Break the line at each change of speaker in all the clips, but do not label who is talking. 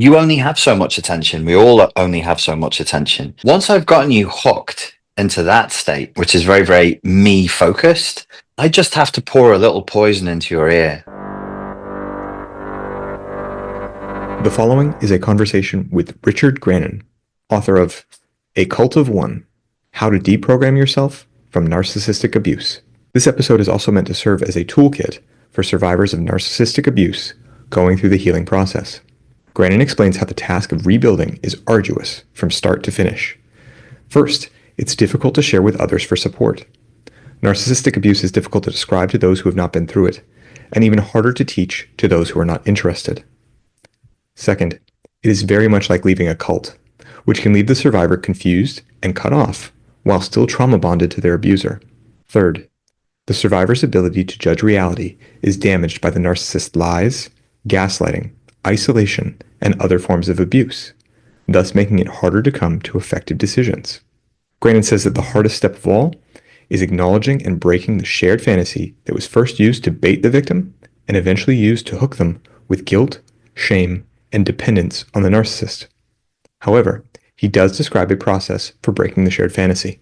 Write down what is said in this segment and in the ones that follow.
You only have so much attention. We all only have so much attention. Once I've gotten you hooked into that state, which is very, very me focused, I just have to pour a little poison into your ear.
The following is a conversation with Richard Grannon, author of A Cult of One: How to Deprogram Yourself from Narcissistic Abuse. This episode is also meant to serve as a toolkit for survivors of narcissistic abuse going through the healing process. Grannon explains how the task of rebuilding is arduous from start to finish. First, it's difficult to share with others for support. Narcissistic abuse is difficult to describe to those who have not been through it, and even harder to teach to those who are not interested. Second, it is very much like leaving a cult, which can leave the survivor confused and cut off while still trauma bonded to their abuser. Third, the survivor's ability to judge reality is damaged by the narcissist's lies, gaslighting, isolation, and other forms of abuse, thus making it harder to come to effective decisions. Grannon says that the hardest step of all is acknowledging and breaking the shared fantasy that was first used to bait the victim and eventually used to hook them with guilt, shame, and dependence on the narcissist. However, he does describe a process for breaking the shared fantasy.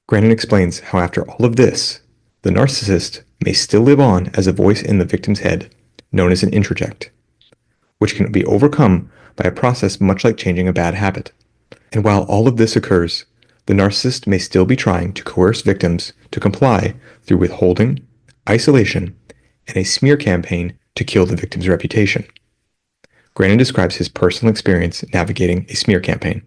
Grannon explains how after all of this, the narcissist may still live on as a voice in the victim's head, known as an introject, which can be overcome by a process much like changing a bad habit. And while all of this occurs, the narcissist may still be trying to coerce victims to comply through withholding, isolation, and a smear campaign to kill the victim's reputation. Grannon describes his personal experience navigating a smear campaign.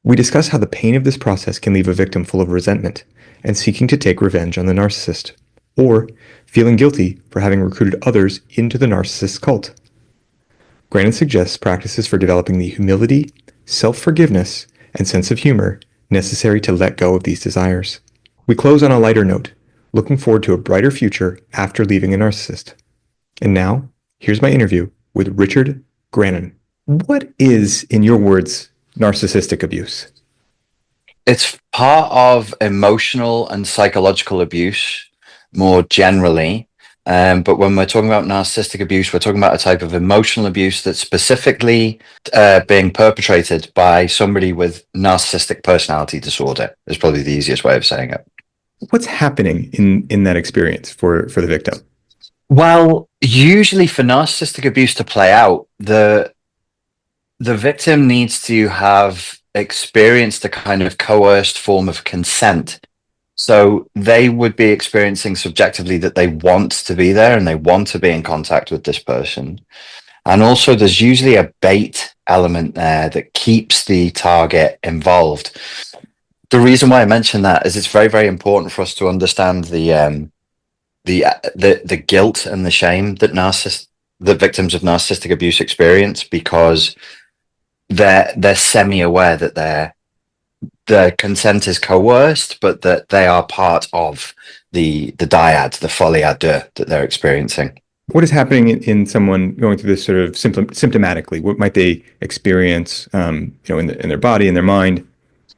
We discuss how the pain of this process can leave a victim full of resentment and seeking to take revenge on the narcissist, or feeling guilty for having recruited others into the narcissist's cult. Grannon suggests practices for developing the humility, self-forgiveness, and sense of humor necessary to let go of these desires. We close on a lighter note, looking forward to a brighter future after leaving a narcissist. And now, here's my interview with Richard Grannon. What is, in your words, narcissistic abuse?
It's part of emotional and psychological abuse more generally. But when we're talking about narcissistic abuse, we're talking about a type of emotional abuse that's specifically being perpetrated by somebody with narcissistic personality disorder, is probably the easiest way of saying it.
What's happening in that experience for the victim?
Well, usually for narcissistic abuse to play out, the victim needs to have experienced a kind of coerced form of consent. So they would be experiencing subjectively that they want to be there and they want to be in contact with this person. And also there's usually a bait element there that keeps the target involved. The reason why I mention that is it's very, very important for us to understand the guilt and the shame that the victims of narcissistic abuse experience, because they're semi-aware that their consent is coerced, but that they are part of the dyad, the folie à deux that they're experiencing.
What is happening in someone going through this sort of symptomatically? What might they experience, in their body, in their mind?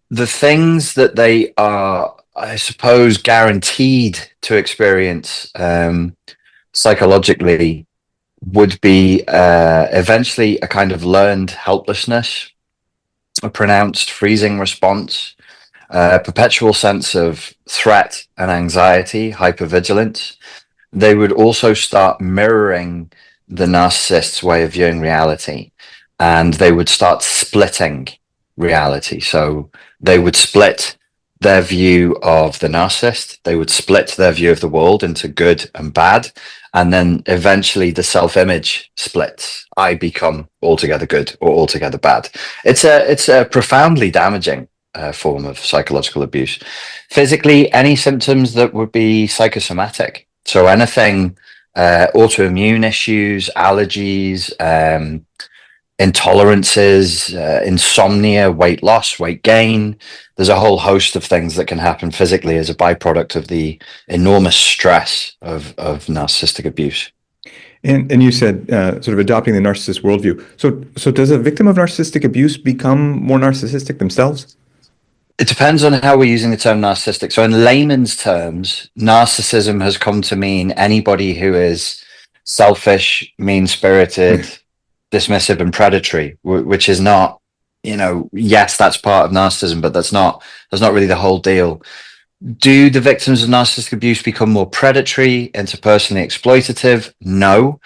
The things that they are, I suppose, guaranteed to experience psychologically would be eventually a kind of learned helplessness, a pronounced freezing response, a perpetual sense of threat and anxiety, hypervigilance. They would also start mirroring the narcissist's way of viewing reality, and they would start splitting reality. So they would split their view of the narcissist, they would split their view of the world into good and bad, and then eventually the self-image splits. I become altogether good or altogether bad. It's a profoundly damaging form of psychological abuse. Physically, any symptoms that would be psychosomatic. So anything, autoimmune issues, allergies, intolerances, insomnia, weight loss, weight gain. There's a whole host of things that can happen physically as a byproduct of the enormous stress of narcissistic abuse.
And you said sort of adopting the narcissist worldview. So does a victim of narcissistic abuse become more narcissistic themselves?
It depends on how we're using the term narcissistic. So in layman's terms, narcissism has come to mean anybody who is selfish, mean-spirited, dismissive and predatory, which is not, yes, that's part of narcissism, but that's not really the whole deal. Do the victims of narcissistic abuse become more predatory, interpersonally exploitative? No.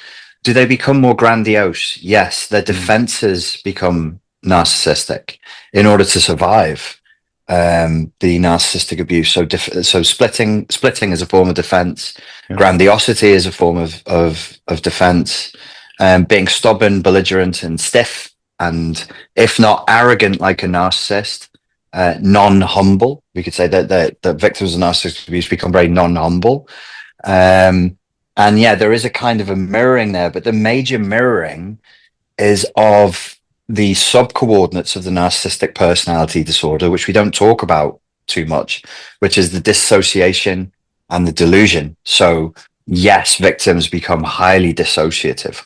Do they become more grandiose? Yes. Their defenses become narcissistic in order to survive the narcissistic abuse. So splitting is a form of defense.
Yeah.
Grandiosity is a form of defense. Being stubborn, belligerent, and stiff, and if not arrogant like a narcissist, non-humble. We could say that victims of narcissistic abuse become very non-humble. And yeah, there is a kind of a mirroring there, but the major mirroring is of the subcoordinates of the narcissistic personality disorder, which we don't talk about too much, which is the dissociation and the delusion. So yes, victims become highly dissociative,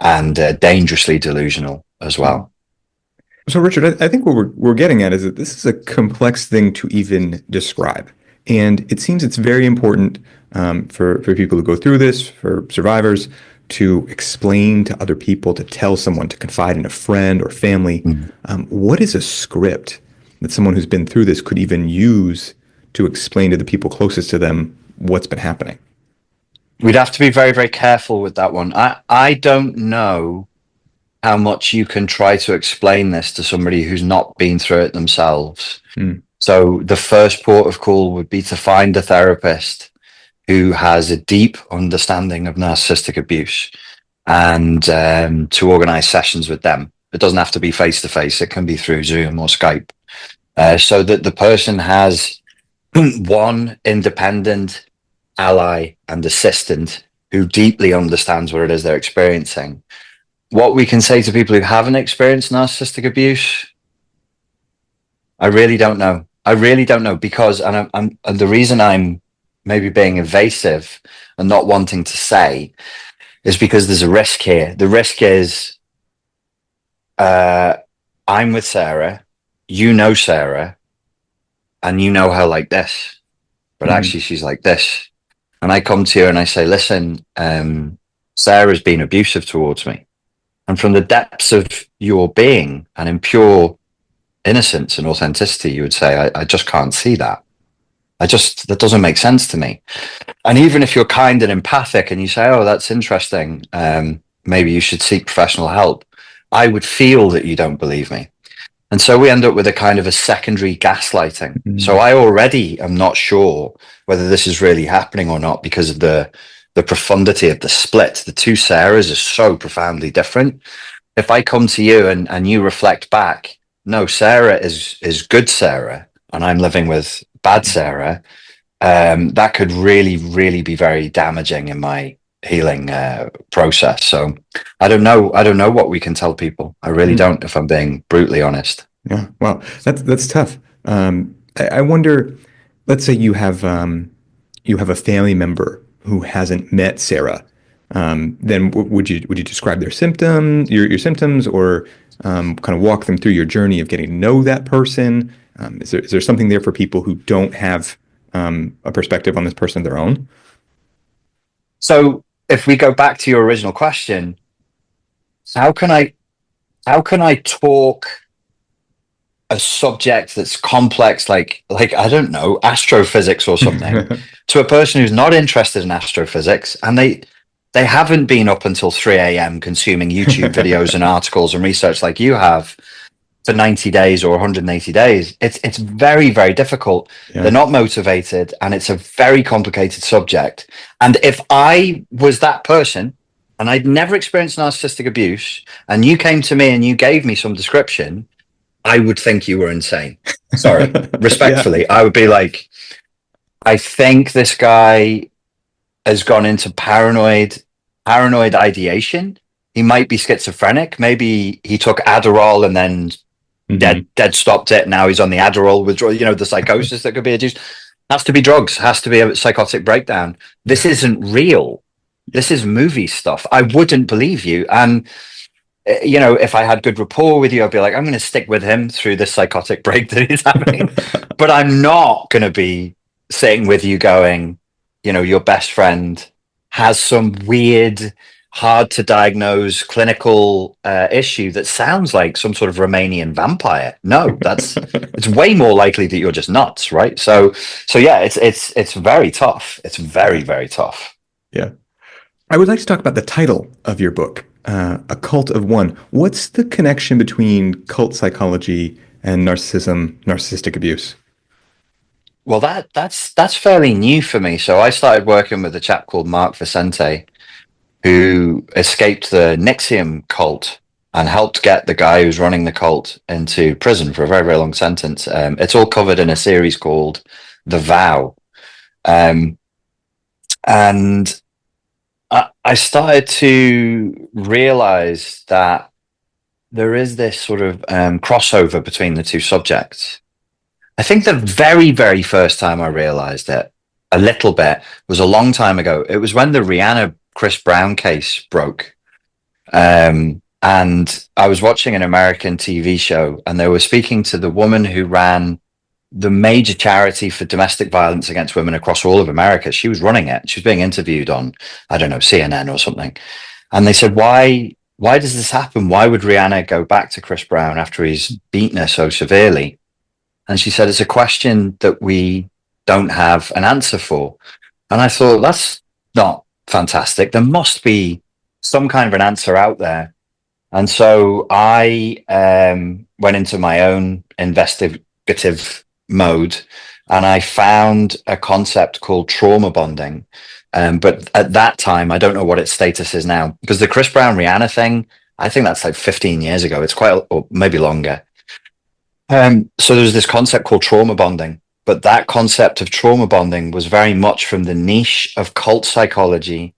and dangerously delusional as well.
So, Richard, I think what we're getting at is that this is a complex thing to even describe. And it seems it's very important for people who go through this, for survivors, to explain to other people, to tell someone, to confide in a friend or family. What is a script that someone who's been through this could even use to explain to the people closest to them what's been happening?
We'd have to be very, very careful with that one. I don't know how much you can try to explain this to somebody who's not been through it themselves. So the first port of call would be to find a therapist who has a deep understanding of narcissistic abuse, and to organize sessions with them. It doesn't have to be face-to-face. It can be through Zoom or Skype, so that the person has one independent ally and assistant who deeply understands what it is they're experiencing. What we can say to people who haven't experienced narcissistic abuse, I really don't know. Because, and the reason I'm maybe being evasive and not wanting to say is because there's a risk here. The risk is, I'm with Sarah, Sarah, and you know her like this, but actually she's like this. And I come to you and I say, listen, Sarah's been abusive towards me. And from the depths of your being and in pure innocence and authenticity, you would say, I just can't see that. That doesn't make sense to me. And even if you're kind and empathic and you say, oh, that's interesting, maybe you should seek professional help, I would feel that you don't believe me. And so we end up with a kind of a secondary gaslighting. So I already am not sure whether this is really happening or not because of the profundity of the split. The two Sarahs are so profoundly different. If I come to you and you reflect back, no, Sarah is good Sarah, and I'm living with bad Sarah, that could really, really be very damaging in my healing process. So I don't know what we can tell people. I really don't, if I'm being brutally honest.
Yeah, well, that's tough. I wonder, let's say you have a family member who hasn't met Sarah. Then would you describe their symptoms, your symptoms, or kind of walk them through your journey of getting to know that person? Is there something there for people who don't have a perspective on this person of their own?
So if we go back to your original question, how can I talk a subject that's complex, like I don't know, astrophysics or something, to a person who's not interested in astrophysics, and they haven't been up until 3 a.m. consuming YouTube videos and articles and research like you have for 90 days or 180 days. It's very, very difficult. Yeah. They're not motivated, and it's a very complicated subject. And if I was that person and I'd never experienced narcissistic abuse, and you came to me and you gave me some description, I would think you were insane. Sorry, respectfully. Yeah. I would be like, I think this guy has gone into paranoid ideation. He might be schizophrenic. Maybe he took Adderall and then dead stopped it. Now he's on the Adderall withdrawal, the psychosis that could be induced. Has to be drugs, has to be a psychotic breakdown. This isn't real. This is movie stuff. I wouldn't believe you. And if I had good rapport with you, I'd be like, I'm going to stick with him through this psychotic break that he's having. But I'm not going to be sitting with you going, your best friend has some weird hard to diagnose clinical issue that sounds like some sort of Romanian vampire. No, it's way more likely that you're just nuts, right? So yeah, it's very tough. It's very, very tough.
Yeah. I would like to talk about the title of your book, A Cult of One. What's the connection between cult psychology and narcissism, narcissistic abuse?
Well, that's fairly new for me. So I started working with a chap called Mark Vicente, who escaped the Nixium cult and helped get the guy who's running the cult into prison for a very, very long sentence. It's all covered in a series called The Vow. Um, and I started to realize that there is this sort of crossover between the two subjects. I think the very, very first time I realized it, a little bit, was a long time ago. It was when the Rihanna Chris Brown case broke. And I was watching an American TV show, and they were speaking to the woman who ran the major charity for domestic violence against women across all of America. She was running it. She was being interviewed on, I don't know, CNN or something. And they said, why does this happen? Why would Rihanna go back to Chris Brown after he's beaten her so severely? And she said, it's a question that we don't have an answer for. And I thought, that's not fantastic. There must be some kind of an answer out there. And so I went into my own investigative mode, and I found a concept called trauma bonding. But at that time, I don't know what its status is now, because the Chris Brown Rihanna thing, I think that's like 15 years ago. It's quite, or maybe longer. So there's this concept called trauma bonding, but that concept of trauma bonding was very much from the niche of cult psychology.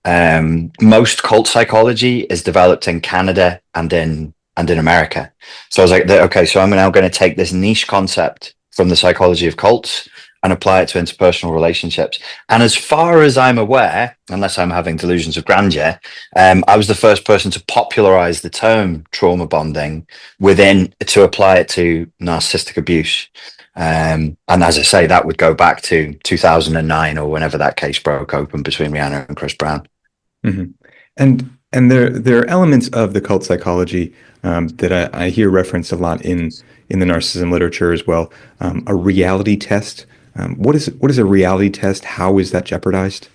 Most cult psychology is developed in Canada and in America. So I was like, okay, so I'm now going to take this niche concept from the psychology of cults and apply it to interpersonal relationships. And as far as I'm aware, unless I'm having delusions of grandeur, I was the first person to popularize the term trauma bonding to apply it to narcissistic abuse. And as I say, that would go back to 2009 or whenever that case broke open between Rihanna and Chris Brown.
Mm-hmm. And there are elements of the cult psychology that I hear referenced a lot in the narcissism literature as well. A reality test. What is a reality test? How is that jeopardized?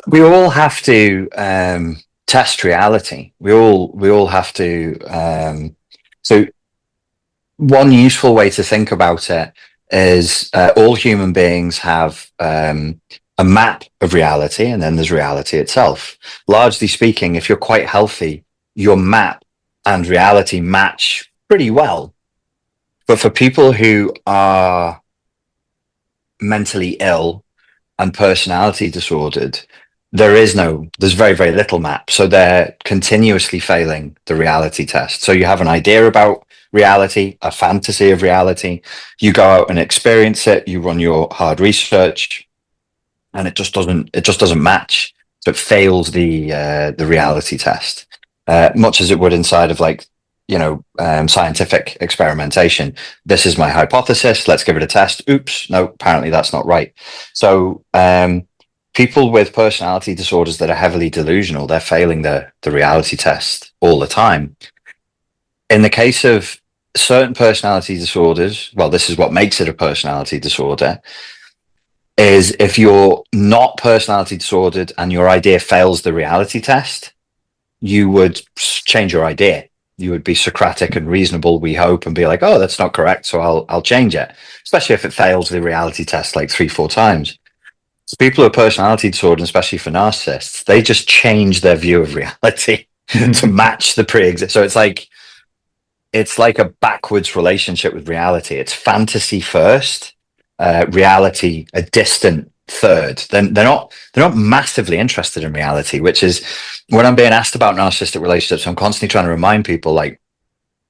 We all have to test reality. We all have to. So one useful way to think about it is all human beings have a map of reality, and then there's reality itself. Largely speaking, if you're quite healthy, your map and reality match pretty well. But for people who are mentally ill and personality disordered, there's very, very little map. So they're continuously failing the reality test. So you have an idea about reality, a fantasy of reality. You go out and experience it. You run your hard research, and it just doesn't match. So it fails the reality test, much as it would inside of scientific experimentation. This is my hypothesis. Let's give it a test. Oops, no, apparently that's not right. So people with personality disorders that are heavily delusional, they're failing the reality test all the time. In the case of certain personality disorders, well, this is what makes it a personality disorder, is if you're not personality disordered and your idea fails the reality test, you would change your idea. You would be Socratic and reasonable, we hope, and be like, oh, that's not correct, so I'll change it, especially if it fails the reality test like 3-4 times. So people with personality disorder, especially for narcissists, they just change their view of reality to match the pre-exist. So it's like a backwards relationship with reality. It's fantasy first, reality a distant third. Then they're not massively interested in reality, which is when I'm being asked about narcissistic relationships, I'm constantly trying to remind people, like,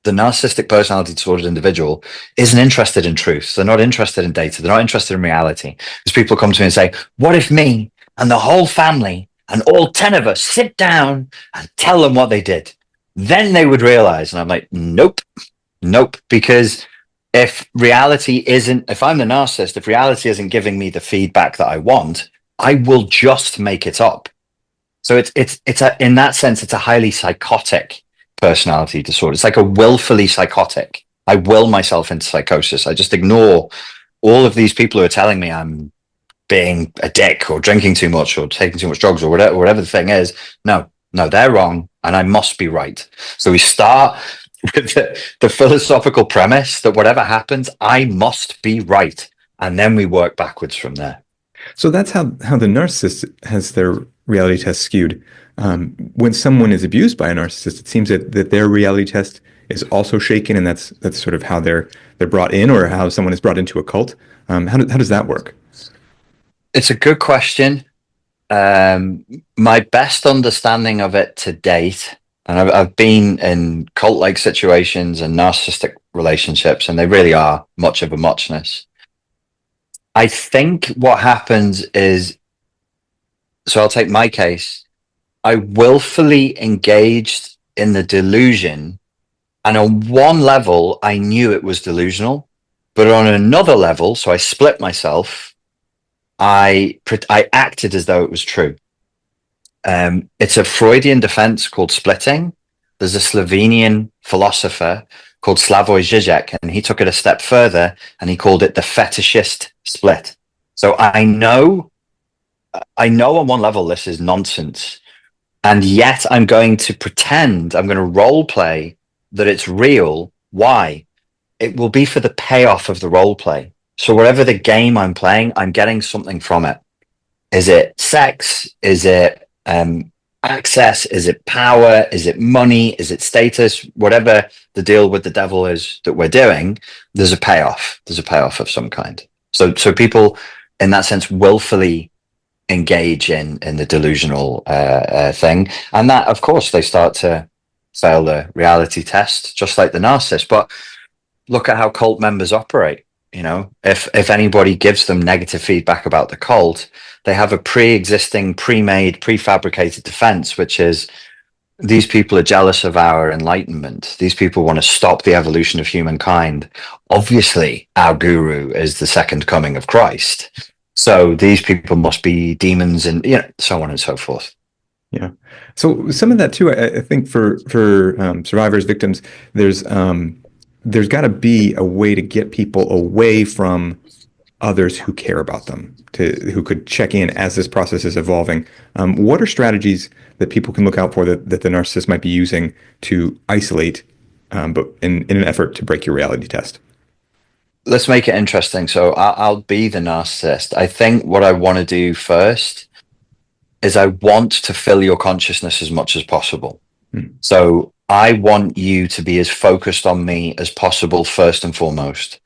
the narcissistic personality disordered individual isn't interested in truth. They're not interested in data. They're not interested in reality. Because people come to me and say, what if me and the whole family and all 10 of us sit down and tell them what they did? Then they would realize. And I'm like, nope, because if I'm the narcissist, if reality isn't giving me the feedback that I want, I will just make it up. So in that sense, it's a highly psychotic personality disorder. It's like a willfully psychotic. I will myself into psychosis. I just ignore all of these people who are telling me I'm being a dick or drinking too much or taking too much drugs or whatever the thing is. No, they're wrong and I must be right. So we start with the philosophical premise that whatever happens, I must be right. And then we work backwards from there.
So that's how the narcissist has their reality test skewed. When someone is abused by a narcissist, it seems that their reality test is also shaken, and that's sort of how they're brought in, or how someone is brought into a cult. How does that work?
It's a good question. My best understanding of it to date, and I've been in cult-like situations and narcissistic relationships, and they really are much of a muchness. I think what happens is, so I'll take my case. I willfully engaged in the delusion, and on one level, I knew it was delusional, but on another level, so I split myself. I acted as though it was true. It's a Freudian defense called splitting. There's a Slovenian philosopher called Slavoj Žižek, and he took it a step further and he called it the fetishist split. So I know on one level this is nonsense, and yet I'm going to pretend, I'm going to role play that it's real. Why? It will be for the payoff of the role play. So whatever the game I'm playing, I'm getting something from it. Is it sex? Is it access? Is it power? Is it money? Is it status? Whatever the deal with the devil is that we're doing, there's a payoff. There's a payoff of some kind. So people, in that sense, willfully engage in the delusional thing, and that, of course, they start to fail the reality test, just like the narcissist. But look at how cult members operate. You know, if anybody gives them negative feedback about the cult, they have a pre-existing, pre-made, prefabricated defense, which is these people are jealous of our enlightenment. These people want to stop the evolution of humankind. Obviously, our guru is the second coming of Christ. So these people must be demons, and so on and so forth.
Yeah. So some of that too, I think for survivors, victims, there's got to be a way to get people away from others who care about them, who could check in as this process is evolving. What are strategies that people can look out for that the narcissist might be using to isolate, but in an effort to break your reality test?
Let's make it interesting. So I'll be the narcissist. I think what I want to do first is I want to fill your consciousness as much as possible. So I want you to be as focused on me as possible, first and foremost.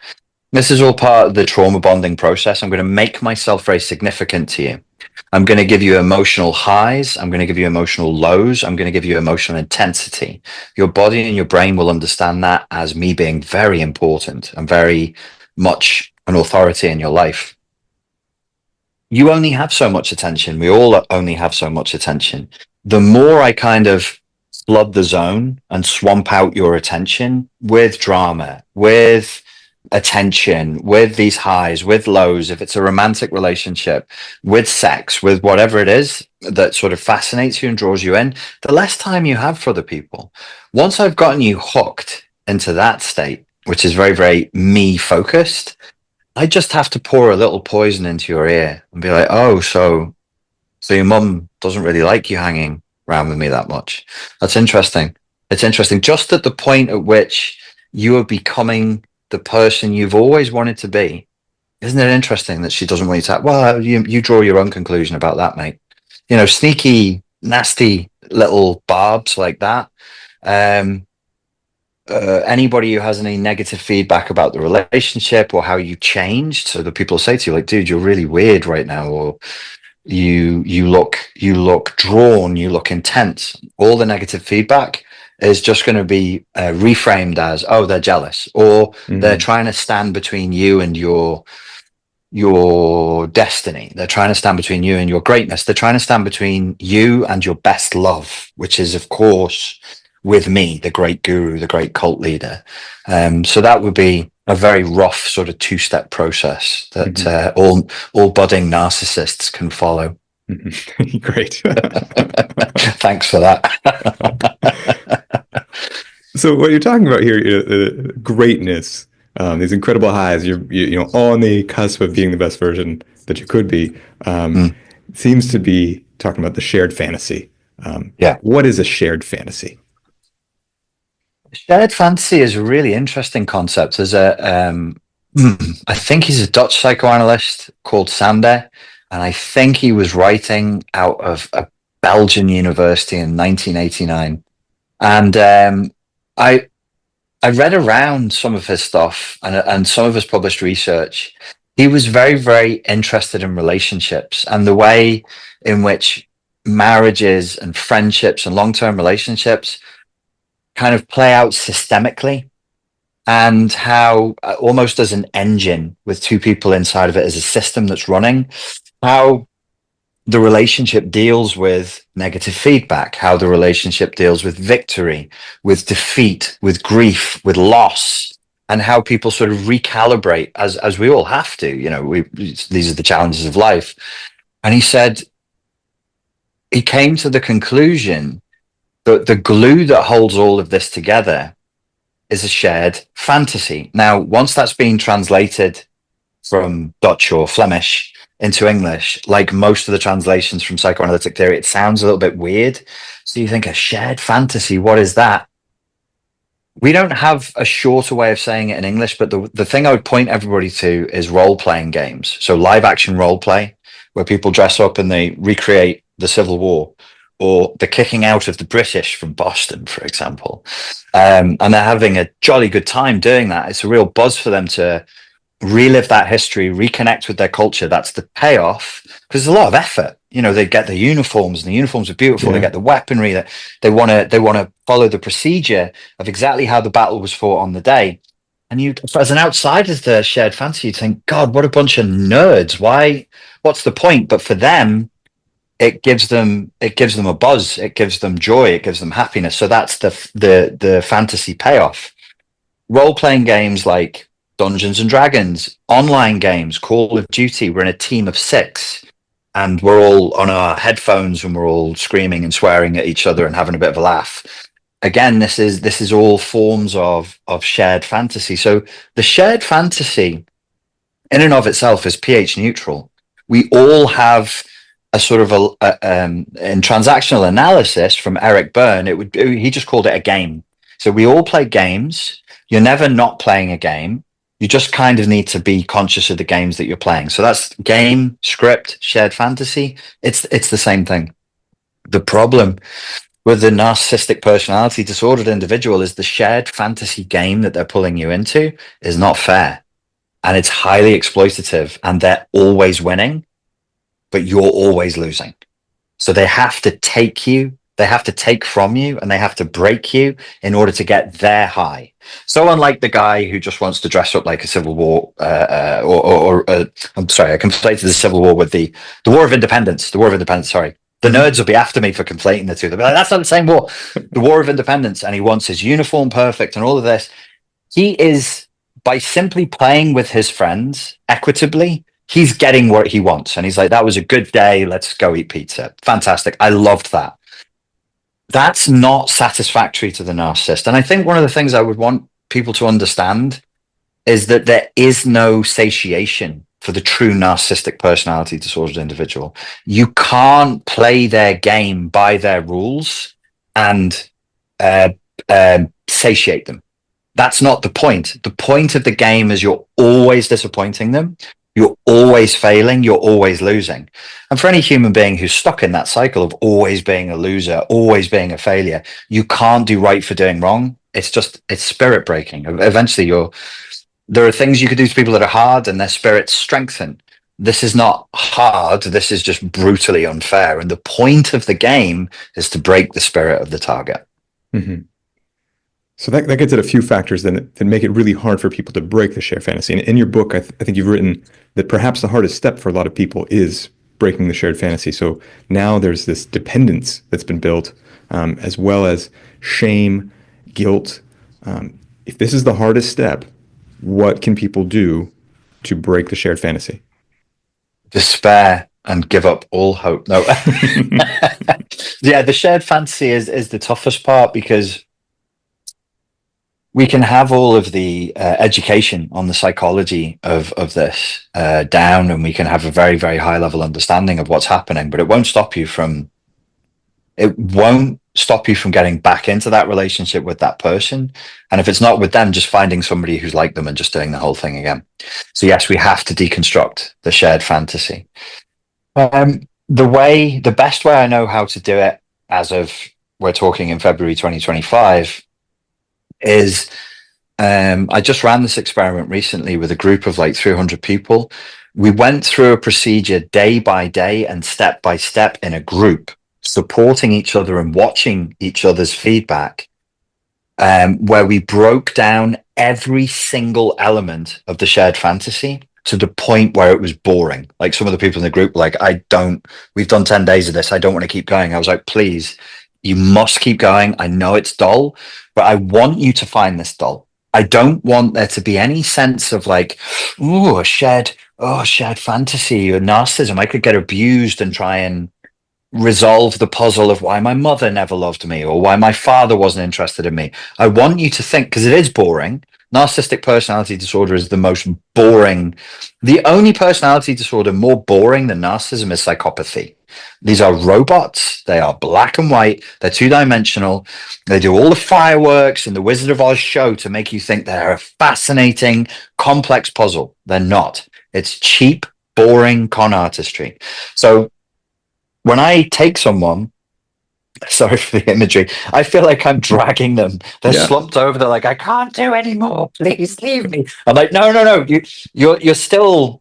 This is all part of the trauma bonding process. I'm going to make myself very significant to you. I'm going to give you emotional highs. I'm going to give you emotional lows. I'm going to give you emotional intensity. Your body and your brain will understand that as me being very important and very much an authority in your life. You only have so much attention. We all only have so much attention. The more I kind of flood the zone and swamp out your attention with drama, with attention, with these highs, with lows, if it's a romantic relationship, with sex, with whatever it is that sort of fascinates you and draws you in, the less time you have for other people. Once I've gotten you hooked into that state, which is very, very me focused, I just have to pour a little poison into your ear and be like, oh, so your mum doesn't really like you hanging around with me that much. That's interesting. It's interesting. Just at the point at which you are becoming the person you've always wanted to be. Isn't it interesting that she doesn't want you to well, you draw your own conclusion about that, mate. Sneaky, nasty little barbs like that. Anybody who has any negative feedback about the relationship or how you changed, so that people say to you, like, dude, you're really weird right now, or you look drawn, you look intense. All the negative feedback is just going to be reframed as, oh, they're jealous, or they're trying to stand between you and your destiny. They're trying to stand between you and your greatness. They're trying to stand between you and your best love, which is, of course, with me, the great guru, the great cult leader. So that would be a very rough sort of two-step process that all budding narcissists can follow.
Mhm. Great.
Thanks for that.
So what you're talking about here, greatness, these incredible highs, you're on the cusp of being the best version that you could be,
Mm,
seems to be talking about the shared fantasy.
yeah.
What is a shared fantasy?
Shared fantasy is a really interesting concept. There's I think he's a Dutch psychoanalyst called Sander, and I think he was writing out of a Belgian university in 1989. And I I read around some of his stuff and some of his published research. He was very, very interested in relationships and the way in which marriages and friendships and long-term relationships kind of play out systemically, and how almost as an engine with two people inside of it as a system that's running, how the relationship deals with negative feedback, how the relationship deals with victory, with defeat, with grief, with loss, and how people sort of recalibrate as we all have to. These are the challenges of life. And he said he came to the conclusion that the glue that holds all of this together is a shared fantasy. Now, once that's been translated from Dutch or Flemish into English, like most of the translations from psychoanalytic theory, it sounds a little bit weird. So you think a shared fantasy, what is that? We don't have a shorter way of saying it in English, but the thing I would point everybody to is role playing games. So live action role play, where people dress up and they recreate the Civil War or the kicking out of the British from Boston, for example. And they're having a jolly good time doing that. It's a real buzz for them to relive that history, reconnect with their culture. That's the payoff, because there's a lot of effort. They get the uniforms, and the uniforms are beautiful.
Yeah.
They get the weaponry that they want to follow the procedure of exactly how the battle was fought on the day. And you, as an outsider to the shared fantasy, you think, God, what a bunch of nerds. Why? What's the point? But for them, it gives them a buzz. It gives them joy. It gives them happiness. So that's the fantasy payoff. Role playing games like Dungeons and Dragons, online games, Call of Duty. We're in a team of 6, and we're all on our headphones and we're all screaming and swearing at each other and having a bit of a laugh. Again, this is all forms of shared fantasy. So the shared fantasy, in and of itself, is pH neutral. We all have a sort of in transactional analysis from Eric Berne, he just called it a game. So we all play games. You're never not playing a game. You just kind of need to be conscious of the games that you're playing. So that's game, script, shared fantasy. It's the same thing. The problem with the narcissistic personality disordered individual is the shared fantasy game that they're pulling you into is not fair. And it's highly exploitative, and they're always winning, but you're always losing. So they have to take you, they have to take from you, and they have to break you in order to get their high. So unlike the guy who just wants to dress up like a Civil War, I'm sorry, I conflated the Civil War with the War of Independence. The War of Independence. Sorry, the nerds will be after me for conflating the two. They'll be like, "That's not the same war." The War of Independence, and he wants his uniform perfect and all of this. He is, by simply playing with his friends equitably, he's getting what he wants. And he's like, that was a good day. Let's go eat pizza. Fantastic. I loved that. That's not satisfactory to the narcissist. And I think one of the things I would want people to understand is that there is no satiation for the true narcissistic personality disordered individual. You can't play their game by their rules and satiate them. That's not the point. The point of the game is you're always disappointing them. You're always failing. You're always losing. And for any human being who's stuck in that cycle of always being a loser, always being a failure, you can't do right for doing wrong. It's spirit breaking. Eventually there are things you could do to people that are hard and their spirits strengthen. This is not hard. This is just brutally unfair. And the point of the game is to break the spirit of the target.
Mm-hmm. So that gets at a few factors that make it really hard for people to break the shared fantasy. And in your book, I think you've written that perhaps the hardest step for a lot of people is breaking the shared fantasy. So now there's this dependence that's been built, as well as shame, guilt. If this is the hardest step, what can people do to break the shared fantasy?
Despair. and give up all hope. No. Yeah, the shared fantasy is the toughest part, because we can have all of the education on the psychology of this down, and we can have a very, very high level understanding of what's happening, but it won't stop you from getting back into that relationship with that person. And if it's not with them, just finding somebody who's like them and just doing the whole thing again. So yes, we have to deconstruct the shared fantasy. The best way I know how to do it, as of we're talking in February 2025, is I just ran this experiment recently with a group of like 300 people. We went through a procedure day by day and step by step in a group, supporting each other and watching each other's feedback, where we broke down every single element of the shared fantasy to the point where it was boring. Like, some of the people in the group were like, we've done 10 days of this, I don't want to keep going. I was like, please, you must keep going. I know it's dull, but I want you to find this dull. I don't want there to be any sense of like, ooh, shared fantasy or narcissism. I could get abused and try and resolve the puzzle of why my mother never loved me or why my father wasn't interested in me. I want you to think, because it is boring. Narcissistic personality disorder is the most boring. The only personality disorder more boring than narcissism is psychopathy. These are robots. They are black and white. They're two-dimensional. They do all the fireworks in the Wizard of Oz show to make you think they're a fascinating, complex puzzle. They're not. It's cheap, boring con artistry. So when I take someone, sorry for the imagery, I feel like I'm dragging them. They're slumped over. They're like, I can't do anymore. Please leave me. I'm like, no. You're still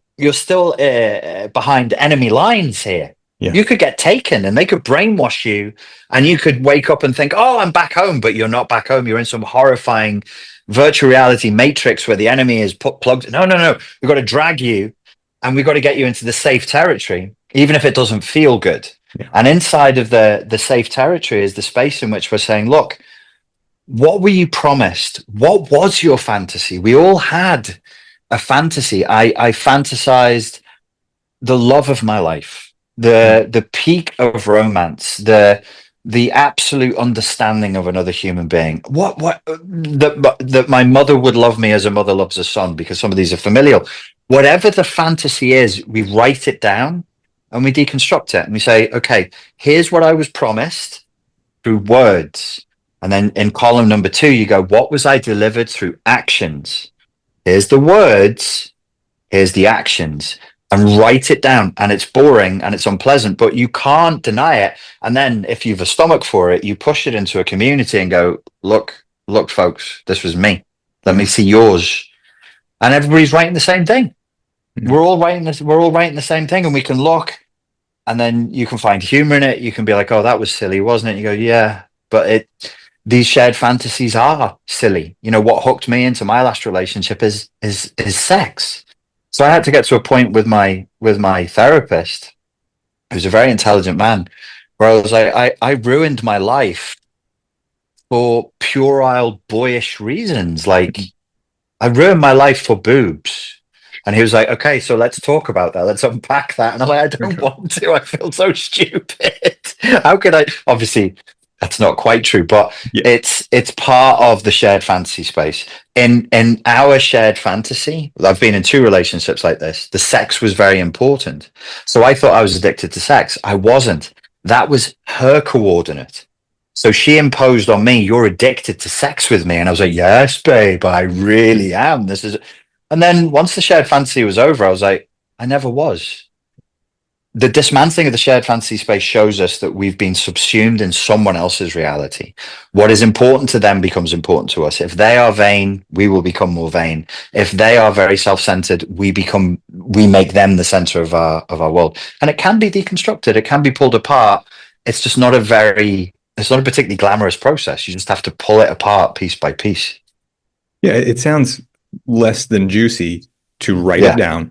behind enemy lines here. Yeah. You could get taken and they could brainwash you, and you could wake up and think, oh, I'm back home, but you're not back home. You're in some horrifying virtual reality matrix where the enemy is plugged. No. We've got to drag you, and we've got to get you into the safe territory, even if it doesn't feel good. Yeah. And inside of the safe territory is the space in which we're saying, look, what were you promised? What was your fantasy? We all had a fantasy. I fantasized the love of my life, the peak of romance, the absolute understanding of another human being. That my mother would love me as a mother loves a son, because some of these are familial. Whatever the fantasy is, we write it down and we deconstruct it, and we say, okay, here's what I was promised through words. And then in column number 2, you go, what was I delivered through actions? Here's the words, here's the actions, and write it down. And it's boring and it's unpleasant, but you can't deny it. And then if you've a stomach for it, you push it into a community and go, look, folks, this was me. Let me see yours. And everybody's writing the same thing. We're all writing the same thing, and we can look, and then you can find humor in it. You can be like, oh, that was silly, wasn't it? You go, yeah, but these shared fantasies are silly. You know, what hooked me into my last relationship is sex. So I had to get to a point with my therapist, who's a very intelligent man, where I was like, I ruined my life for puerile, boyish reasons. Like, I ruined my life for boobs. And he was like, okay, so let's talk about that. Let's unpack that. And I'm like, I don't want to. I feel so stupid. How could I? Obviously, that's not quite true, but it's part of the shared fantasy space. In our shared fantasy, I've been in 2 relationships like this. The sex was very important. So I thought I was addicted to sex. I wasn't. That was her coordinate. So she imposed on me, you're addicted to sex with me. And I was like, yes, babe, I really am. And then once the shared fantasy was over, I was like, I never was. The dismantling of the shared fantasy space shows us that we've been subsumed in someone else's reality. What is important to them becomes important to us. If they are vain, we will become more vain. If they are very self-centered, we make them the center of our world. And it can be deconstructed. It can be pulled apart. It's just not it's not a particularly glamorous process. You just have to pull it apart piece by piece.
Yeah, it sounds less than juicy to write it down,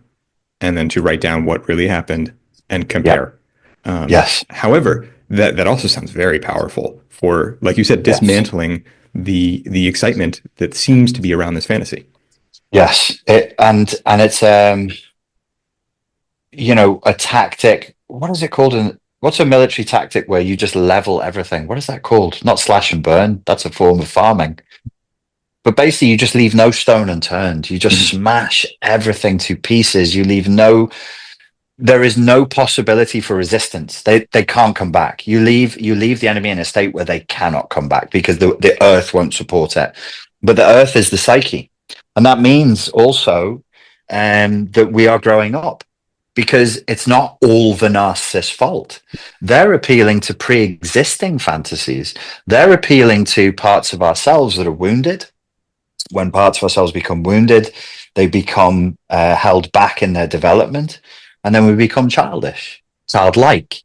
and then to write down what really happened and compare.
Yes.
However, that also sounds very powerful for, like you said, dismantling the excitement that seems to be around this fantasy.
Yes, and it's a tactic what is it called? What's a military tactic where you just level everything? What is that called? Not slash and burn. That's a form of farming. But basically, you just leave no stone unturned. You just smash everything to pieces. You leave no. There is no possibility for resistance. They can't come back. You leave the enemy in a state where they cannot come back because the earth won't support it. But the earth is the psyche, and that means also that we are growing up, because it's not all the narcissist's fault. They're appealing to pre-existing fantasies. They're appealing to parts of ourselves that are wounded. When parts of ourselves become wounded, they become held back in their development, and then we become childlike,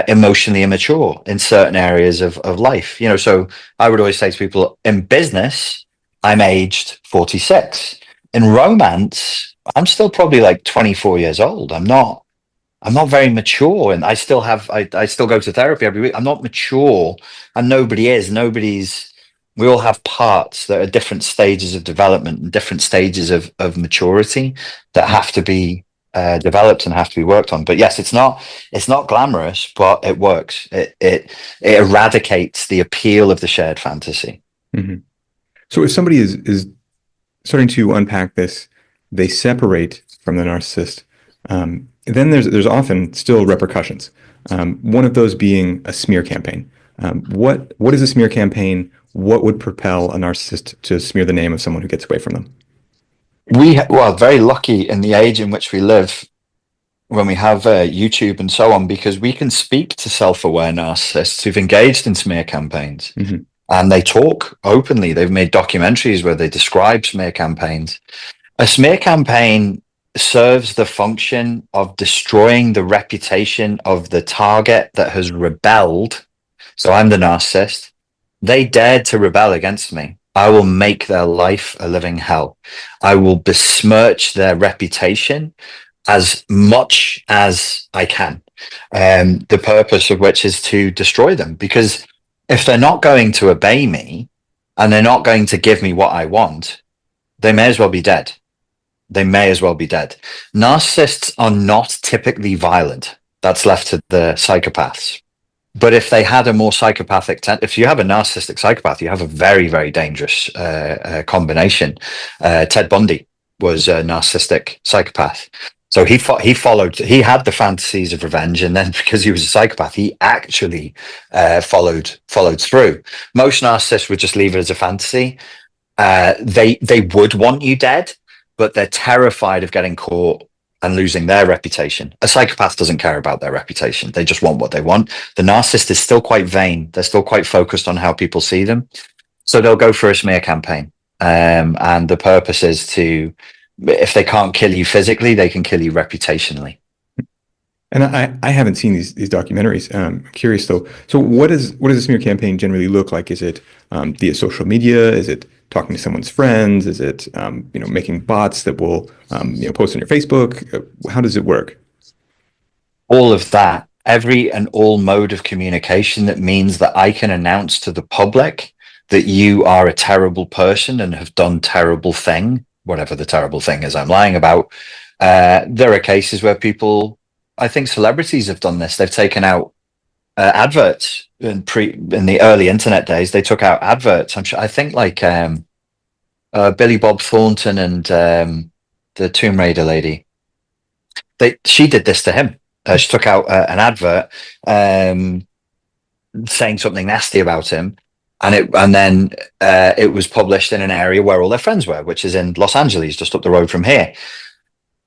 emotionally immature in certain areas of life. So I would always say to people, in business, I'm aged 46. In romance, I'm still probably like 24 years old. I'm not very mature, and I still go to therapy every week. I'm not mature, and nobody is. We all have parts that are different stages of development and different stages of maturity that have to be developed and have to be worked on. But yes, it's not glamorous, but it works. It eradicates the appeal of the shared fantasy.
Mm-hmm. So if somebody is starting to unpack this, they separate from the narcissist. Then there's often still repercussions. One of those being a smear campaign. What is a smear campaign? What would propel a narcissist to smear the name of someone who gets away from them?
We are very lucky in the age in which we live, when we have YouTube and so on, because we can speak to self-aware narcissists who've engaged in smear campaigns. Mm-hmm. And they talk openly. They've made documentaries where they describe smear campaigns. A smear campaign serves the function of destroying the reputation of the target that has rebelled. So I'm the narcissist. They dared to rebel against me. I will make their life a living hell. I will besmirch their reputation as much as I can. The purpose of which is to destroy them, because if they're not going to obey me and they're not going to give me what I want, they may as well be dead. Narcissists are not typically violent. That's left to the psychopaths. But if they had a more psychopathic, if you have a narcissistic psychopath, you have a very, very dangerous combination. Ted Bundy was a narcissistic psychopath. So he had the fantasies of revenge, and then because he was a psychopath, he actually followed through. Most narcissists would just leave it as a fantasy. They would want you dead, but they're terrified of getting caught and losing their reputation. A psychopath doesn't care about their reputation. They just want what they want. The narcissist is still quite vain. They're still quite focused on how people see them. So they'll go for a smear campaign. And the purpose is to, if they can't kill you physically, they can kill you reputationally.
And I haven't seen these documentaries. I'm curious though. So what does a smear campaign generally look like? Is it via social media? Is it talking to someone's friends? Is it making bots that will post on your Facebook? How does it work?
All of that, every and all mode of communication that means that I can announce to the public that you are a terrible person and have done terrible thing, whatever the terrible thing is I'm lying about. There are cases where people, I think celebrities have done this. They've taken out adverts in the early internet days. They took out adverts. I think like Billy Bob Thornton and the Tomb Raider lady. She did this to him. She took out an advert saying something nasty about him, and then it was published in an area where all their friends were, which is in Los Angeles, just up the road from here.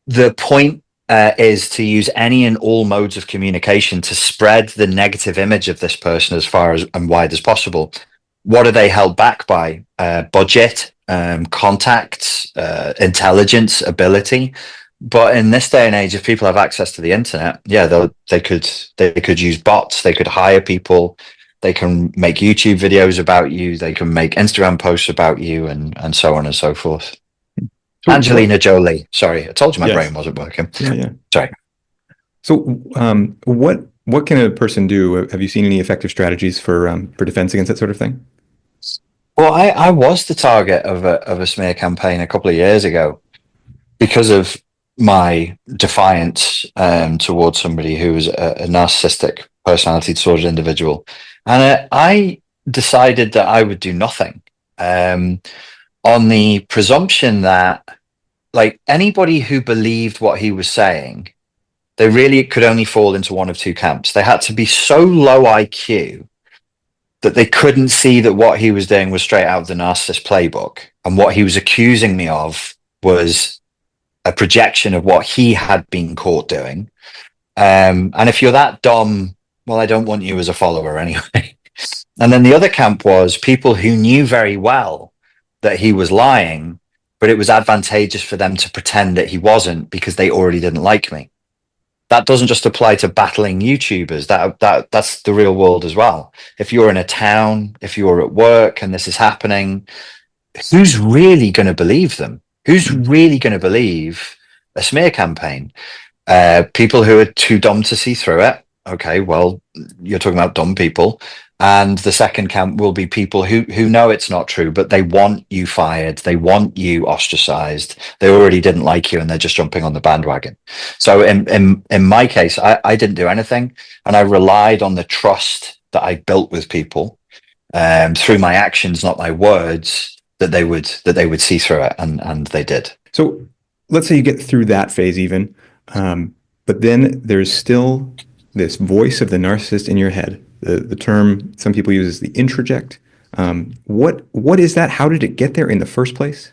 The point is to use any and all modes of communication to spread the negative image of this person as far as and wide as possible. What are they held back by? Budget, contacts, intelligence, ability. But in this day and age, if people have access to the internet, they could use bots. They could hire people. They can make YouTube videos about you. They can make Instagram posts about you, and so on and so forth. Angelina Jolie. Sorry, I told you my brain wasn't working.
Yeah.
Sorry.
So, what can a person do? Have you seen any effective strategies for defense against that sort of thing?
Well, I was the target of a smear campaign a couple of years ago because of my defiance towards somebody who was a narcissistic personality disordered individual. And I decided that I would do nothing on the presumption that, like, anybody who believed what he was saying, they really could only fall into one of two camps. They had to be so low IQ that they couldn't see that what he was doing was straight out of the narcissist playbook. And what he was accusing me of was a projection of what he had been caught doing. And if you're that dumb, well, I don't want you as a follower anyway. And then the other camp was people who knew very well that he was lying, but it was advantageous for them to pretend that he wasn't because they already didn't like me. That doesn't just apply to battling YouTubers. That's the real world as well. If you're in a town, if you're at work and this is happening, who's really going to believe them? Who's really going to believe a smear campaign? People who are too dumb to see through it. Okay, well, you're talking about dumb people. And the second camp will be people who know it's not true, but they want you fired. They want you ostracized. They already didn't like you and they're just jumping on the bandwagon. So in my case, I didn't do anything, and I relied on the trust that I built with people through my actions, not my words, that they would see through it, and they did.
So let's say you get through that phase even, but then there's still this voice of the narcissist in your head. The term some people use is the introject. What is that? How did it get there in the first place?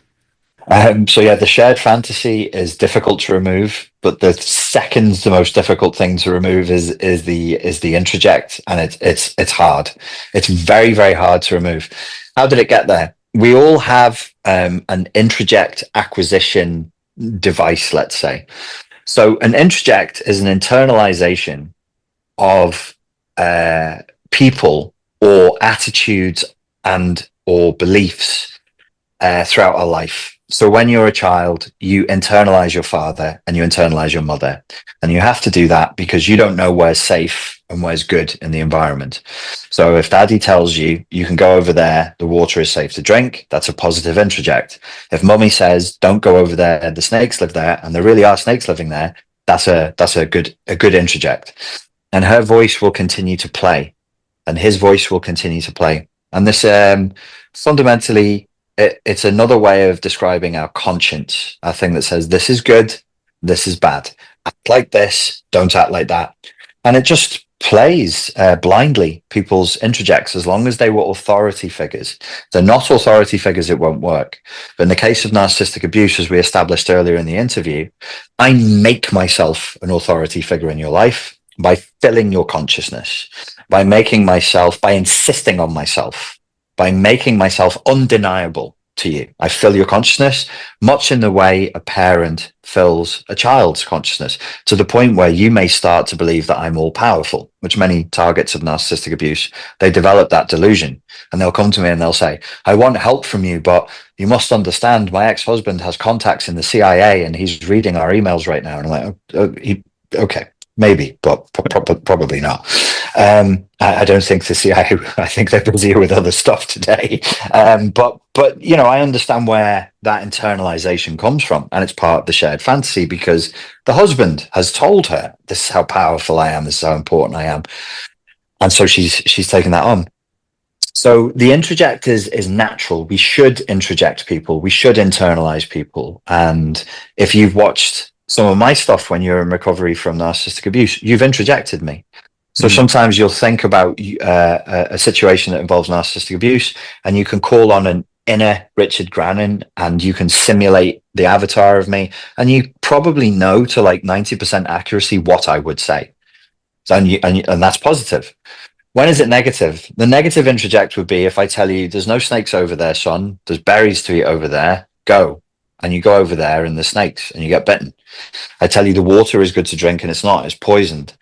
So yeah, the shared fantasy is difficult to remove, but the second the most difficult thing to remove is the introject, and it's hard. It's very, very hard to remove. How did it get there? We all have an introject acquisition device, let's say. So an introject is an internalization of people or attitudes and or beliefs throughout our life. So when you're a child, you internalize your father and you internalize your mother, and you have to do that because you don't know where's safe and where's good in the environment. So if daddy tells you you can go over there, the water is safe to drink, that's a positive introject. If mummy says don't go over there, the snakes live there, and there really are snakes living there, that's a good introject. And her voice will continue to play, and his voice will continue to play. And this fundamentally, it's another way of describing our conscience, our thing that says this is good, this is bad. Act like this, don't act like that. And it just plays blindly people's introjects as long as they were authority figures. If they're not authority figures, it won't work. But in the case of narcissistic abuse, as we established earlier in the interview, I make myself an authority figure in your life by filling your consciousness, by insisting on myself, by making myself undeniable to you. I fill your consciousness much in the way a parent fills a child's consciousness, to the point where you may start to believe that I'm all powerful, which many targets of narcissistic abuse, they develop that delusion, and they'll come to me and they'll say, I want help from you, but you must understand my ex-husband has contacts in the CIA and he's reading our emails right now. And I'm like, okay. Maybe, but probably not. I don't think the CIA, I think they're busier with other stuff today. But you know, I understand where that internalization comes from, and it's part of the shared fantasy because the husband has told her, this is how powerful I am, this is how important I am. And so she's taken that on. So the introject is natural. We should introject people. We should internalize people. And if you've watched some of my stuff when you're in recovery from narcissistic abuse, you've introjected me. So sometimes you'll think about a situation that involves narcissistic abuse, and you can call on an inner Richard Grannon, and you can simulate the avatar of me, and you probably know to like 90% accuracy what I would say. And that's positive. When is it negative? The negative introject would be if I tell you there's no snakes over there, son, there's berries to eat over there, go. And you go over there and there's snakes and you get bitten. I tell you the water is good to drink and it's not, it's poisoned.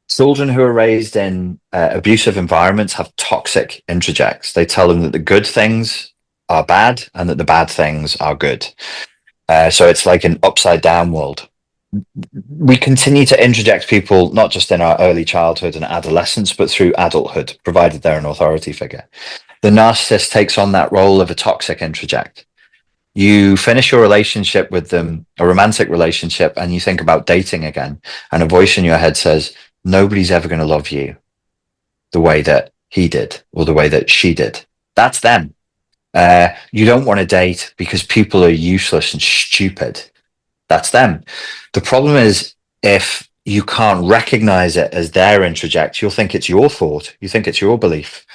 Children who are raised in abusive environments have toxic introjects. They tell them that the good things are bad and that the bad things are good. So it's like an upside down world. We continue to introject people, not just in our early childhood and adolescence, but through adulthood, provided they're an authority figure. The narcissist takes on that role of a toxic introject. You finish your relationship with them, a romantic relationship, and you think about dating again, and a voice in your head says, nobody's ever going to love you the way that he did or the way that she did. That's them. You don't want to date because people are useless and stupid. That's them. The problem is, if you can't recognize it as their introject, you'll think it's your thought. You think it's your belief.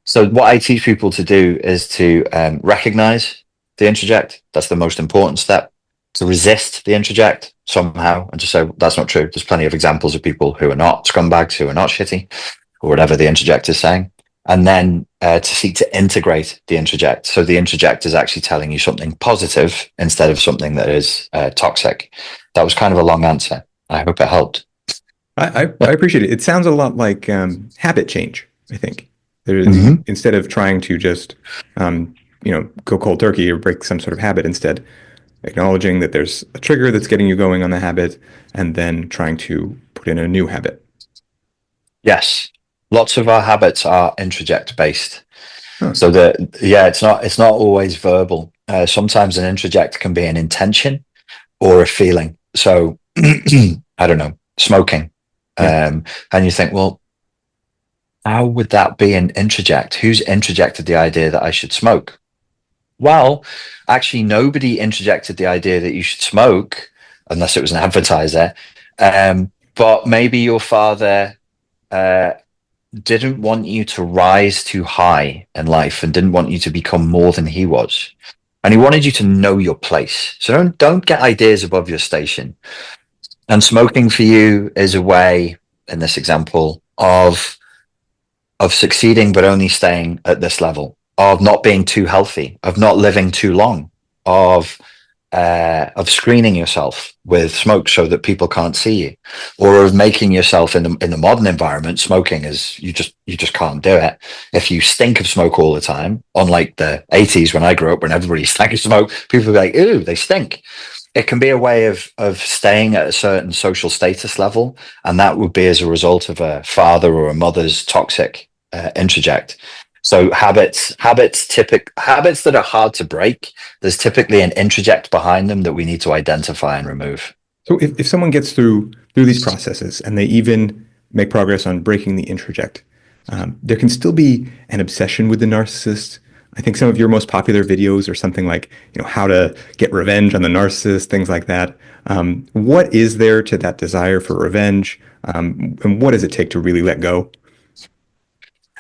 So what I teach people to do is to recognize the introject. That's the most important step. To resist the introject somehow and to say, that's not true. There's plenty of examples of people who are not scumbags, who are not shitty, or whatever the introject is saying. And then to seek to integrate the introject. So the introject is actually telling you something positive instead of something that is toxic. That was kind of a long answer. I hope it helped.
I appreciate it. It sounds a lot like habit change, I think. Instead of trying to just go cold turkey or break some sort of habit, instead acknowledging that there's a trigger that's getting you going on the habit and then trying to put in a new habit.
Yes. Lots of our habits are introject based.
Huh.
So it's not always verbal. Sometimes an introject can be an intention or a feeling. So I don't know, smoking. And you think, well, how would that be an introject? Who's introjected the idea that I should smoke? Well, actually, nobody introjected the idea that you should smoke, unless it was an advertiser. But maybe your father didn't want you to rise too high in life and didn't want you to become more than he was. And he wanted you to know your place. So don't get ideas above your station. And smoking for you is a way, in this example, of succeeding, but only staying at this level, of not being too healthy, of not living too long, of screening yourself with smoke so that people can't see you, or of making yourself in the modern environment. Smoking is you just can't do it if you stink of smoke all the time. Unlike the 80s when I grew up, when everybody stank of smoke, people would be like, "Ooh, they stink." It can be a way of staying at a certain social status level, and that would be as a result of a father or a mother's toxic introject. So habits that are hard to break, there's typically an introject behind them that we need to identify and remove.
So if someone gets through these processes and they even make progress on breaking the introject, there can still be an obsession with the narcissist. I think some of your most popular videos are something like, how to get revenge on the narcissist, things like that. What is there to that desire for revenge? And what does it take to really let go?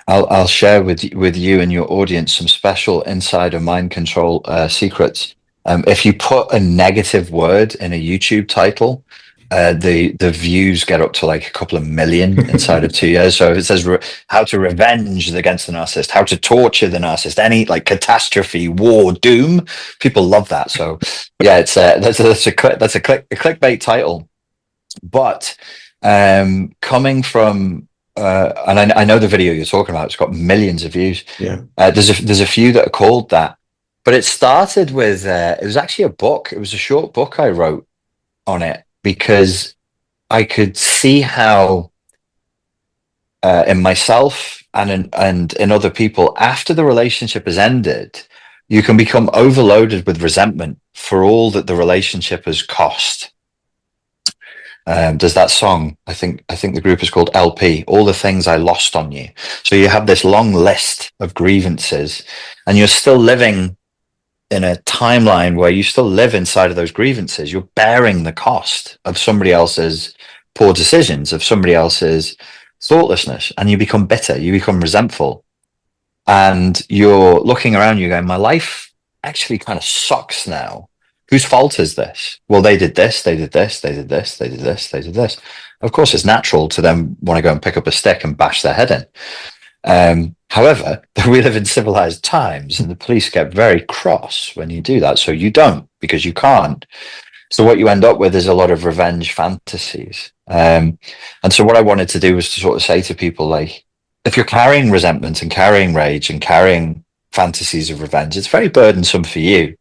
I'll share with you and your audience some special insider mind control secrets. If you put a negative word in a YouTube title, the views get up to like a couple of million inside of 2 years. So if it says how to revenge against the narcissist, how to torture the narcissist, any like catastrophe, war, doom, people love that. So yeah, it's that's a clickbait title. But coming from and I know the video you're talking about, it's got millions of views.
Yeah.
There's a few that are called that, but it started with it was actually a book. It was a short book I wrote on it, because I could see how in myself and in other people, after the relationship has ended, you can become overloaded with resentment for all that the relationship has cost. There's that song, I think the group is called LP, All the Things I Lost on You. So you have this long list of grievances, and you're still living in a timeline where you still live inside of those grievances. You're bearing the cost of somebody else's poor decisions, of somebody else's thoughtlessness, and you become bitter, you become resentful, and you're looking around you going, my life actually kind of sucks now. Whose fault is this? Well, they did this, they did this, they did this, they did this, they did this. Of course, it's natural to them want to go and pick up a stick and bash their head in. However, we live in civilized times, and the police get very cross when you do that. So you don't, because you can't. So what you end up with is a lot of revenge fantasies. And so what I wanted to do was to sort of say to people, like, if you're carrying resentment and carrying rage and carrying fantasies of revenge, it's very burdensome for you.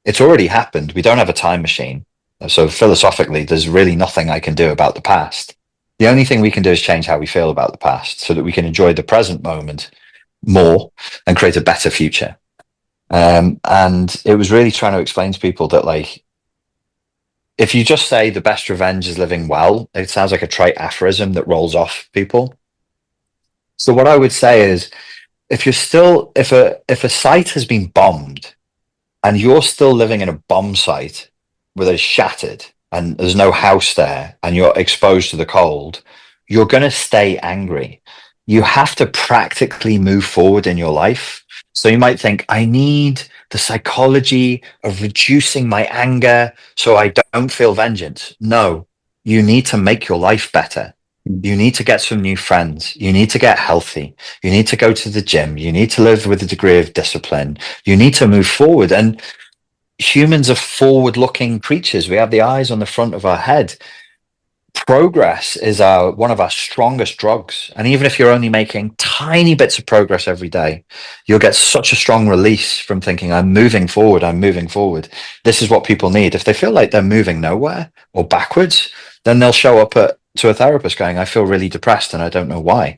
It's already happened. We don't have a time machine. So philosophically, there's really nothing I can do about the past. The only thing we can do is change how we feel about the past so that we can enjoy the present moment more and create a better future. And it was really trying to explain to people that, like, if you just say the best revenge is living well, it sounds like a trite aphorism that rolls off people. So what I would say is, if a site has been bombed and you're still living in a bomb site where it's shattered and there's no house there and you're exposed to the cold, you're going to stay angry. You have to practically move forward in your life. So you might think, I need the psychology of reducing my anger so I don't feel vengeance. No, you need to make your life better. You need to get some new friends. You need to get healthy. You need to go to the gym. You need to live with a degree of discipline. You need to move forward. And humans are forward-looking creatures. We have the eyes on the front of our head. Progress is one of our strongest drugs. And even if you're only making tiny bits of progress every day, you'll get such a strong release from thinking, I'm moving forward, I'm moving forward. This is what people need. If they feel like they're moving nowhere or backwards, then they'll show up to a therapist going, I feel really depressed and I don't know why.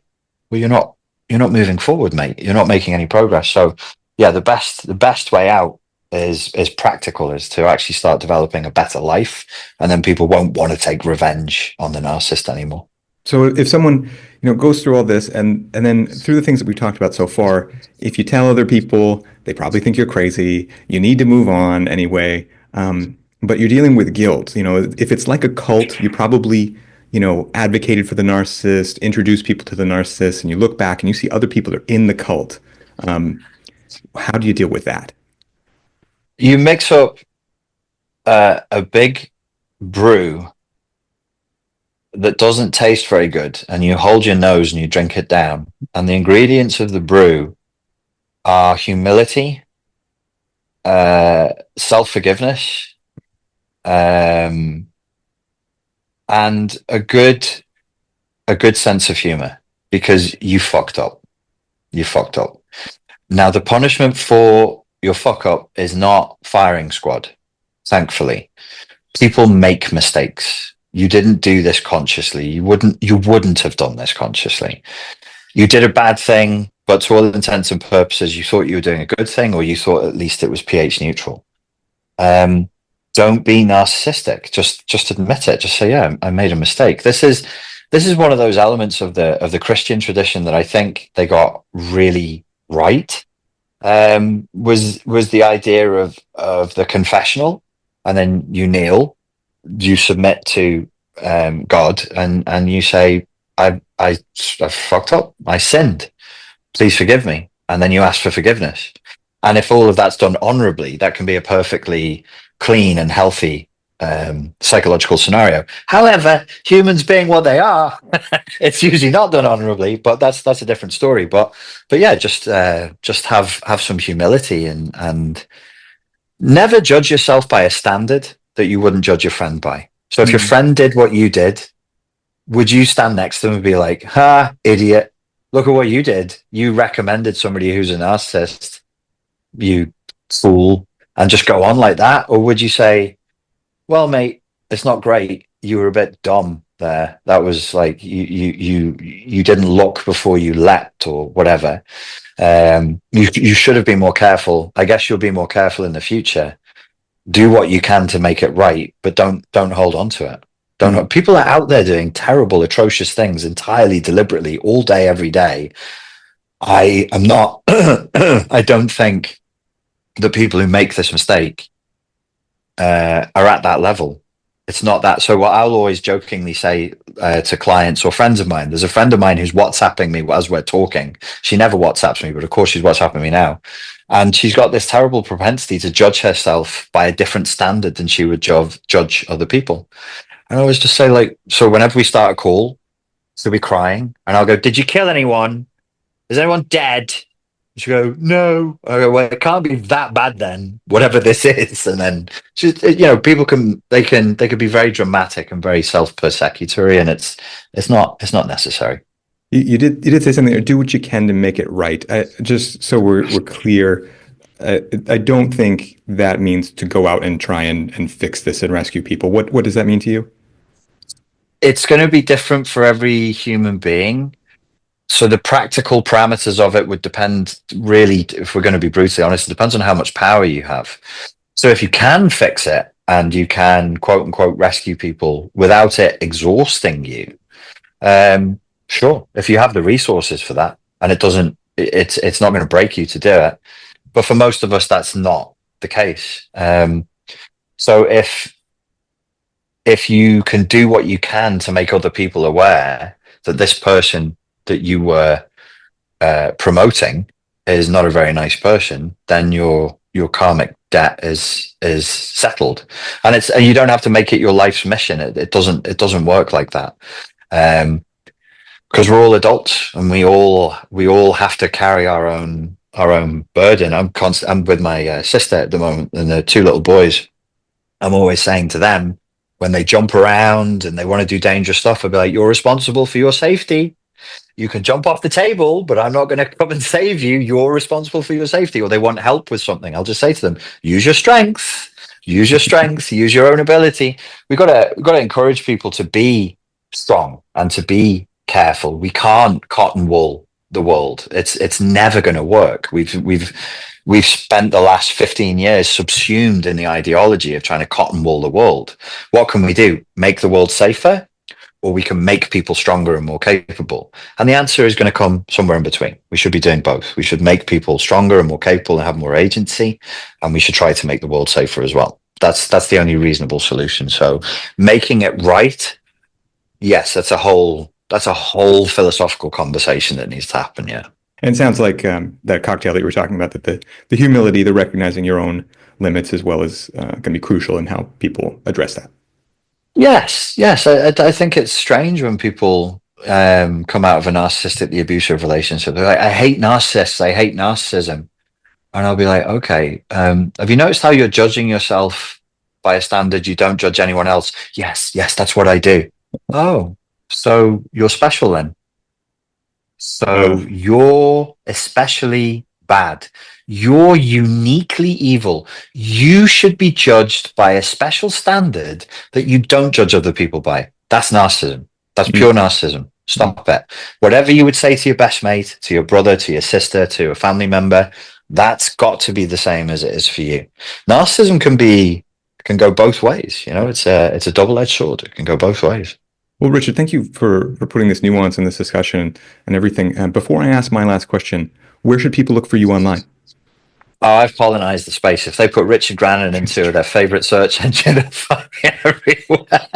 Well, you're not moving forward, mate. You're not making any progress. So yeah, the best way out is practical, is to actually start developing a better life, and then people won't want to take revenge on the narcissist anymore.
So if someone, goes through all this and then through the things that we talked about so far, if you tell other people, they probably think you're crazy. You need to move on anyway. But you're dealing with guilt. If it's like a cult, you probably, advocated for the narcissist, introduced people to the narcissist, and you look back and you see other people that are in the cult. How do you deal with that?
You mix up a big brew that doesn't taste very good, and you hold your nose and you drink it down. And the ingredients of the brew are humility, self-forgiveness, and a good sense of humor, because you fucked up. You fucked up. Now, the punishment for your fuck up is not firing squad. Thankfully, people make mistakes. You didn't do this consciously. You wouldn't have done this consciously. You did a bad thing, but to all intents and purposes, you thought you were doing a good thing, or you thought at least it was pH neutral. Don't be narcissistic. Just admit it. Just say, yeah, I made a mistake. This is one of those elements of the Christian tradition that I think they got really right. Was the idea of the confessional, and then you kneel, you submit to God, and you say, I fucked up, I sinned, please forgive me, and then you ask for forgiveness. And if all of that's done honorably, that can be a perfectly clean and healthy psychological scenario. However, humans being what they are, it's usually not done honorably, but that's a different story. But yeah, just have some humility, and never judge yourself by a standard that you wouldn't judge your friend by. So if your friend did what you did, would you stand next to them and be like, ha, idiot, look at what you did. You recommended somebody who's a narcissist, you fool, and just go on like that? Or would you say, well, mate, it's not great. You were a bit dumb there. That was like, you didn't look before you leapt, or whatever. You should have been more careful. I guess you'll be more careful in the future. Do what you can to make it right, but don't hold on to it. People are out there doing terrible, atrocious things entirely deliberately, all day, every day. I am not. I don't think the people who make this mistake are at that level. It's not that. So what I'll always jokingly say to clients or friends of mine, there's a friend of mine who's WhatsApping me as we're talking. She never WhatsApps me, but of course she's WhatsApping me now. And she's got this terrible propensity to judge herself by a different standard than she would judge other people. And I always just say, like, so whenever we start a call, she'll be crying, and I'll go, did you kill anyone? Is anyone dead? She'll go, no. I go, well, it can't be that bad then, whatever this is. And then she's, people can be very dramatic and very self-persecutory, and it's not necessary.
You did say something, or do what you can to make it right. Just so we're clear, I don't think that means to go out and try and fix this and rescue people. What does that mean to you?
It's going to be different for every human being. So the practical parameters of it would depend, really, if we're going to be brutally honest, it depends on how much power you have. So if you can fix it and you can, quote unquote, rescue people without it exhausting you, sure, if you have the resources for that, and it's not going to break you to do it. But for most of us, that's not the case. So if you can do what you can to make other people aware that this person that you were promoting is not a very nice person, then your karmic debt is settled, and you don't have to make it your life's mission. It doesn't work like that, because we're all adults and we all have to carry our own burden. I'm with my sister at the moment, and the two little boys. I'm always saying to them, when they jump around and they want to do dangerous stuff, I'll be like, you're responsible for your safety. You can jump off the table, but I'm not going to come and save you. You're responsible for your safety. Or they want help with something, I'll just say to them, use your strength, use your own ability. We've got to encourage people to be strong and to be careful. We can't cotton wool the world. It's never going to work. We've spent the last 15 years subsumed in the ideology of trying to cotton wool the world. What can we do? Make the world safer? Or we can make people stronger and more capable? And the answer is going to come somewhere in between. We should be doing both. We should make people stronger and more capable and have more agency, and we should try to make the world safer as well. That's the only reasonable solution. So making it right, yes, that's a whole philosophical conversation that needs to happen. Yeah.
And it sounds like that cocktail that you were talking about, that the humility, the recognizing your own limits as well, is going to be crucial in how people address that.
Yes. I think it's strange when people come out of a narcissistically abusive relationship. They're like, I hate narcissists. I hate narcissism. And I'll be like, okay, have you noticed how you're judging yourself by a standard you don't judge anyone else? Yes, that's what I do. Oh, so you're special then. So you're especially bad. You're uniquely evil. You should be judged by a special standard that you don't judge other people by. That's narcissism. That's pure narcissism. Stop it. Whatever you would say to your best mate, to your brother, to your sister, to a family member, that's got to be the same as it is for you. Narcissism can go both ways. It's a double-edged sword. It can go both ways.
Well, Richard, thank you for putting this nuance in this discussion and everything. Before I ask my last question, where should people look for you online?
Oh, I've colonized the space. If they put Richard Grannon into their favorite search engine, they'll find me everywhere.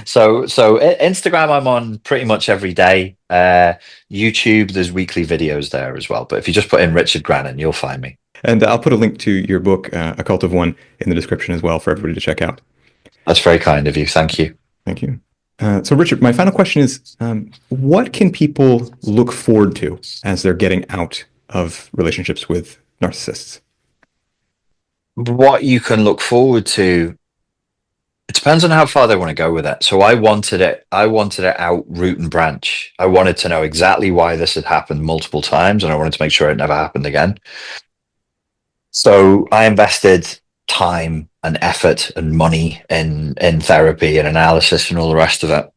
So Instagram, I'm on pretty much every day. YouTube, there's weekly videos there as well. But if you just put in Richard Grannon, you'll find me.
And I'll put a link to your book, A Cult of One, in the description as well for everybody to check out.
That's very kind of you. Thank you.
Thank you. So, Richard, my final question is, what can people look forward to as they're getting out of relationships with narcissists?
What you can look forward to, it depends on how far they want to go with it. So I wanted it out root and branch. I wanted to know exactly why this had happened multiple times, and I wanted to make sure it never happened again. So I invested time and effort and money in therapy and analysis and all the rest of it.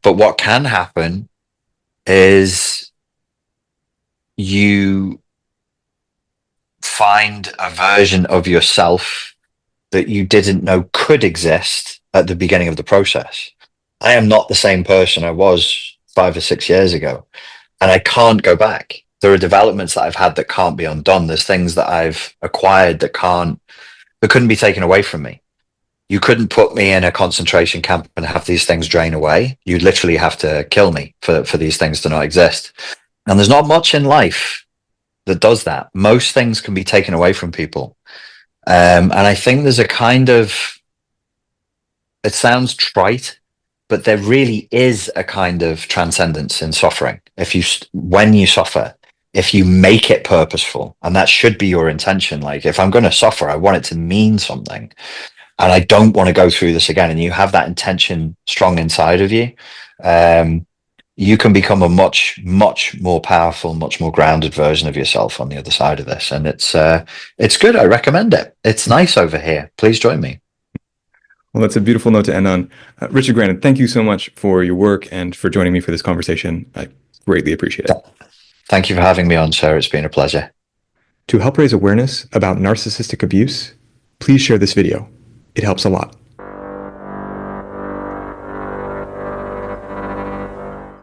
But what can happen is you find a version of yourself that you didn't know could exist at the beginning of the process. I am not the same person I was 5 or 6 years ago, and I can't go back. There are developments that I've had that can't be undone. There's things that I've acquired that couldn't be taken away from me. You couldn't put me in a concentration camp and have these things drain away. You'd literally have to kill me for these things to not exist. And there's not much in life that does that. Most things can be taken away from people. And I think there's a kind of, it sounds trite, but there really is a kind of transcendence in suffering. When you suffer, if you make it purposeful, and that should be your intention. Like, if I'm going to suffer, I want it to mean something, and I don't want to go through this again. And you have that intention strong inside of you. You can become a much, much more powerful, much more grounded version of yourself on the other side of this. And it's good. I recommend it. It's nice over here. Please join me.
Well, that's a beautiful note to end on. Richard Grannon, thank you so much for your work and for joining me for this conversation. I greatly appreciate it.
Thank you for having me on, sir. It's been a pleasure.
To help raise awareness about narcissistic abuse, please share this video. It helps a lot.